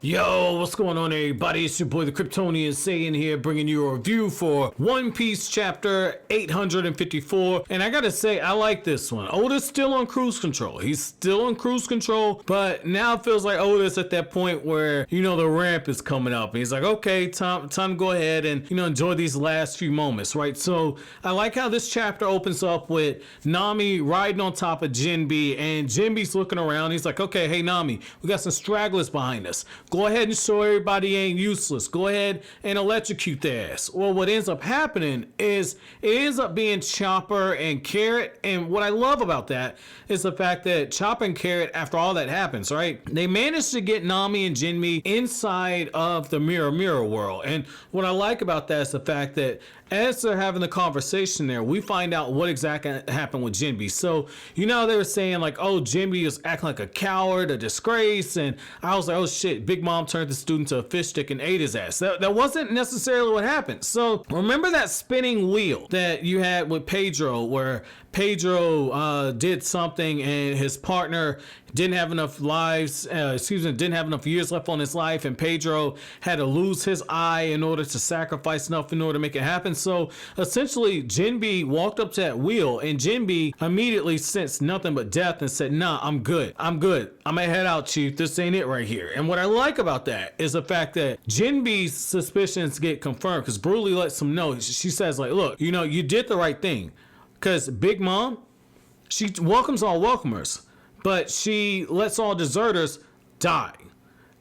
Yo, what's going on, everybody? It's your boy the Kryptonian saying here, bringing you a review for One Piece chapter 854. And I gotta say, I like this one. Oda's still on cruise control. He's still on cruise control, but now it feels like Oda's at that point where, you know, the ramp is coming up. And he's like, okay, time to go ahead and, you know, enjoy these last few moments, right? So I like how this chapter opens up with Nami riding on top of Jinbe, and Jinbe's looking around. He's like, okay, hey, Nami, we got some stragglers behind us. Go ahead and show everybody ain't useless. Go ahead and electrocute their ass. Well, what ends up happening is it ends up being Chopper and Carrot. And what I love about that is the fact that Chopper and Carrot, after all that happens, right, they managed to get Nami and Jinbe inside of the Mirro-World. And what I like about that is the fact that as they're having the conversation there, we find out what exactly happened with Jinbe. So, you know, they were saying like, oh, Jinbe is acting like a coward, a disgrace. And I was like, oh shit, Big Mom turned the student to a fish stick and ate his ass. That wasn't necessarily what happened. So remember that spinning wheel that you had with Pedro, where Pedro did something and his partner didn't have enough didn't have enough years left on his life, and Pedro had to lose his eye in order to sacrifice enough in order to make it happen. So essentially Jinbe walked up to that wheel, and Jinbe immediately sensed nothing but death and said, nah, I'm good. I'm gonna head out, chief. This ain't it right here. And what I like about that is the fact that Jinbe's suspicions get confirmed, because Broly lets him know. She says like, look, you know, you did the right thing, because Big Mom, she welcomes all welcomers, but she lets all deserters die.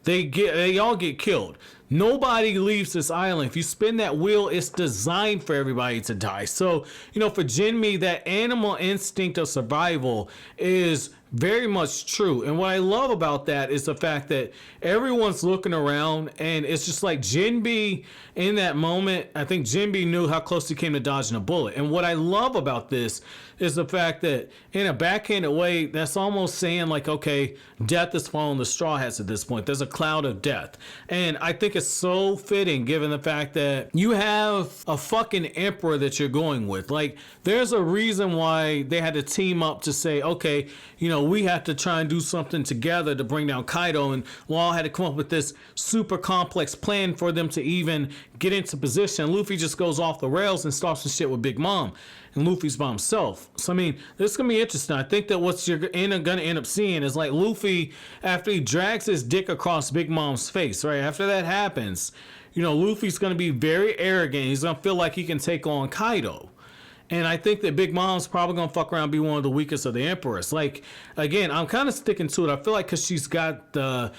They all get killed. Nobody leaves this island. If you spin that wheel, it's designed for everybody to die. So, you know, for Jinbe, that animal instinct of survival is very much true. And what I love about that is the fact that everyone's looking around, and it's just like Jinbe in that moment. I think Jinbe knew how close he came to dodging a bullet. And what I love about this is the fact that in a backhanded way, that's almost saying like, okay, death is following the Straw Hats at this point. There's a cloud of death. And I think it's so fitting given the fact that you have a fucking emperor that you're going with. Like, there's a reason why they had to team up to say, okay, you know, we have to try and do something together to bring down Kaido, and Law had to come up with this super complex plan for them to even get into position. Luffy just goes off the rails and starts some shit with Big Mom, and Luffy's by himself. So I mean, this is gonna be interesting. I think that what you're gonna end up seeing is like Luffy, after he drags his dick across Big Mom's face, right? After that happens, you know, Luffy's gonna be very arrogant. He's gonna feel like he can take on Kaido. And I think that Big Mom's probably going to fuck around and be one of the weakest of the Emperors. Like, again, I'm kind of sticking to it. I feel like because she's got the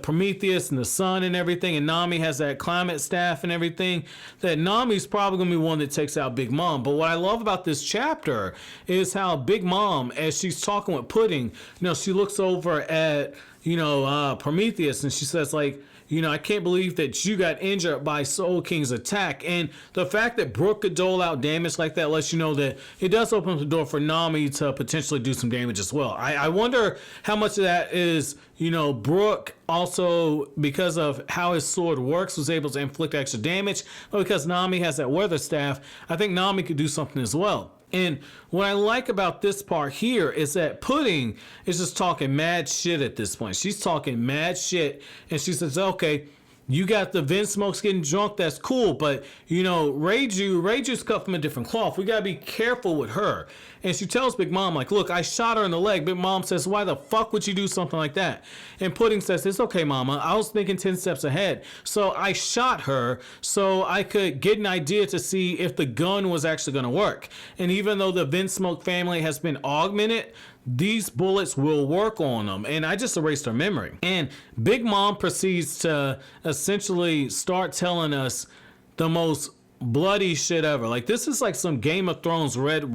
Prometheus and the sun and everything, and Nami has that climate staff and everything, that Nami's probably going to be one that takes out Big Mom. But what I love about this chapter is how Big Mom, as she's talking with Pudding, you know, she looks over at, you know, Prometheus, and she says, like, you know, I can't believe that you got injured by Soul King's attack. And the fact that Brook could dole out damage like that lets you know that it does open up the door for Nami to potentially do some damage as well. I wonder how much of that is, you know, Brook also, because of how his sword works, was able to inflict extra damage. But because Nami has that weather staff, I think Nami could do something as well. And what I like about this part here is that Pudding is just talking mad shit at this point. She's talking mad shit, and she says, okay, you got the Vinsmokes getting drunk, that's cool, but, you know, Reiju's cut from a different cloth. We gotta be careful with her. And she tells Big Mom, like, look, I shot her in the leg. Big Mom says, why the fuck would you do something like that? And Pudding says, it's okay, Mama. I was thinking 10 steps ahead. So I shot her so I could get an idea to see if the gun was actually gonna work. And even though the Vinsmoke family has been augmented, these bullets will work on them. And I just erased her memory. And Big Mom proceeds to essentially start telling us the most bloody shit ever. Like, this is like some Game of Thrones red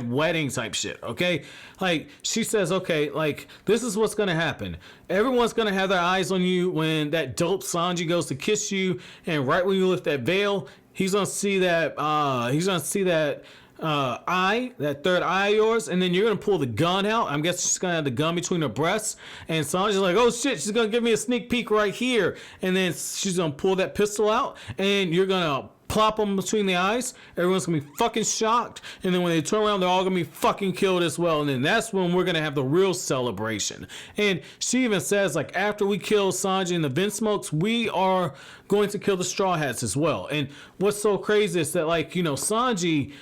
wedding type shit, okay? Like, she says, okay, like, this is what's gonna happen. Everyone's gonna have their eyes on you when that dope Sanji goes to kiss you, and right when you lift that veil, he's gonna see that eye, that third eye of yours, and then you're gonna pull the gun out. I'm guessing she's gonna have the gun between her breasts, and Sanji's like, oh shit, she's gonna give me a sneak peek right here, and then she's gonna pull that pistol out, and you're gonna clop them between the eyes, everyone's gonna be fucking shocked, and then when they turn around, they're all gonna be fucking killed as well, and then that's when we're gonna have the real celebration. And she even says, like, after we kill Sanji and the Vinsmokes, we are going to kill the Straw Hats as well. And what's so crazy is that, like, Sanji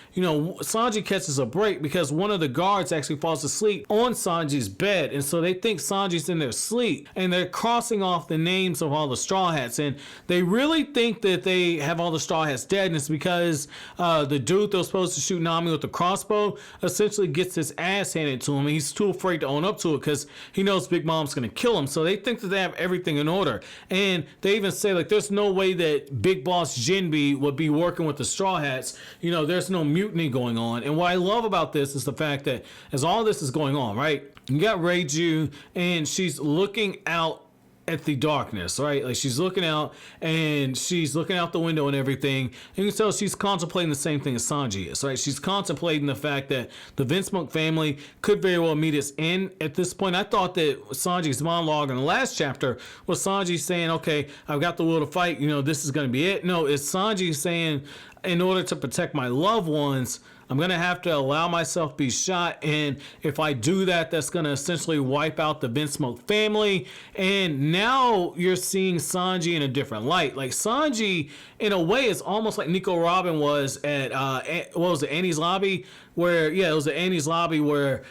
catches a break because one of the guards actually falls asleep on Sanji's bed, and so they think Sanji's in their sleep, and they're crossing off the names of all the Straw Hats, and they really think that they have all the Straw Hats dead, and it's because the dude that was supposed to shoot Nami with the crossbow essentially gets his ass handed to him, and he's too afraid to own up to it because he knows Big Mom's gonna kill him. So they think that they have everything in order, and they even say, like, there's no way that Big Boss Jinbe would be working with the Straw Hats. There's no mutiny going on. And what I love about this is the fact that as all this is going on, right, you got Reiju, and she's looking out at the darkness, right? Like, she's looking out, and she's looking out the window and everything, and you can tell she's contemplating the same thing as Sanji is, right? She's contemplating the fact that the Vinsmoke family could very well meet its end at this point. I thought that Sanji's monologue in the last chapter was Sanji saying, okay, I've got the will to fight, this is going to be it. No, it's Sanji saying, in order to protect my loved ones, I'm going to have to allow myself to be shot, and if I do that, that's going to essentially wipe out the Vinsmoke family. And now you're seeing Sanji in a different light. Like, Sanji, in a way, is almost like Nico Robin was at, what was it, Annie's Lobby? Where, yeah, it was at Annie's Lobby where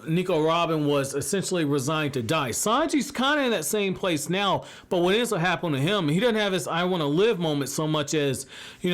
Nico Robin was essentially resigned to die. Sanji's kind of in that same place now, but what ends up happening to him, he doesn't have his I want to live moment so much as,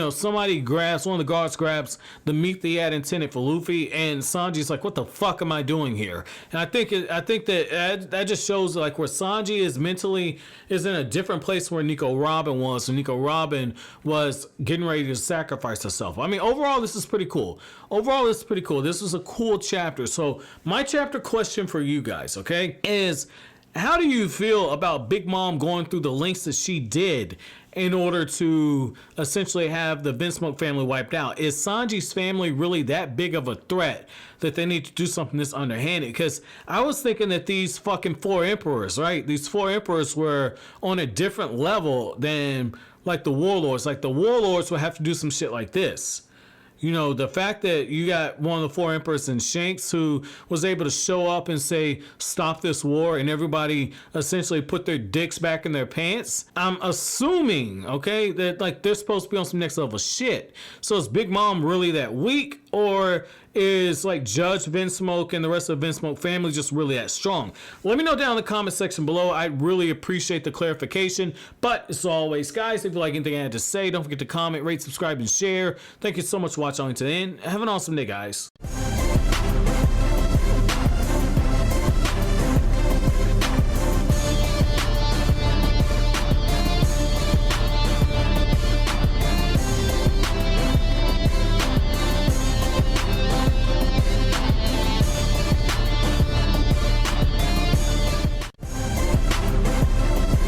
somebody grabs, one of the guards grabs the meat that he had intended for Luffy, and Sanji's like, what the fuck am I doing here? And I think that just shows, like, where Sanji is mentally is in a different place where Nico Robin was, and Nico Robin was getting ready to sacrifice herself. I mean, overall, this is pretty cool. This was a cool chapter. So my chapter question for you guys, okay, is how do you feel about Big Mom going through the lengths that she did in order to essentially have the Vinsmoke family wiped out? Is Sanji's family really that big of a threat that they need to do something this underhanded? Because I was thinking that these fucking four emperors, right? These four emperors were on a different level than, like, the warlords. Like, the warlords would have to do some shit like this. The fact that you got one of the four emperors in Shanks who was able to show up and say, stop this war, and everybody essentially put their dicks back in their pants. I'm assuming, okay, that, like, they're supposed to be on some next level shit. So is Big Mom really that weak, or is, like, Judge Vinsmoke and the rest of the Vinsmoke family just really that strong? Let me know down in the comment section below. I really appreciate the clarification. But as always, guys, if you like anything I had to say, don't forget to comment, rate, subscribe, and share. Thank you so much for watching to the end. Have an awesome day, guys.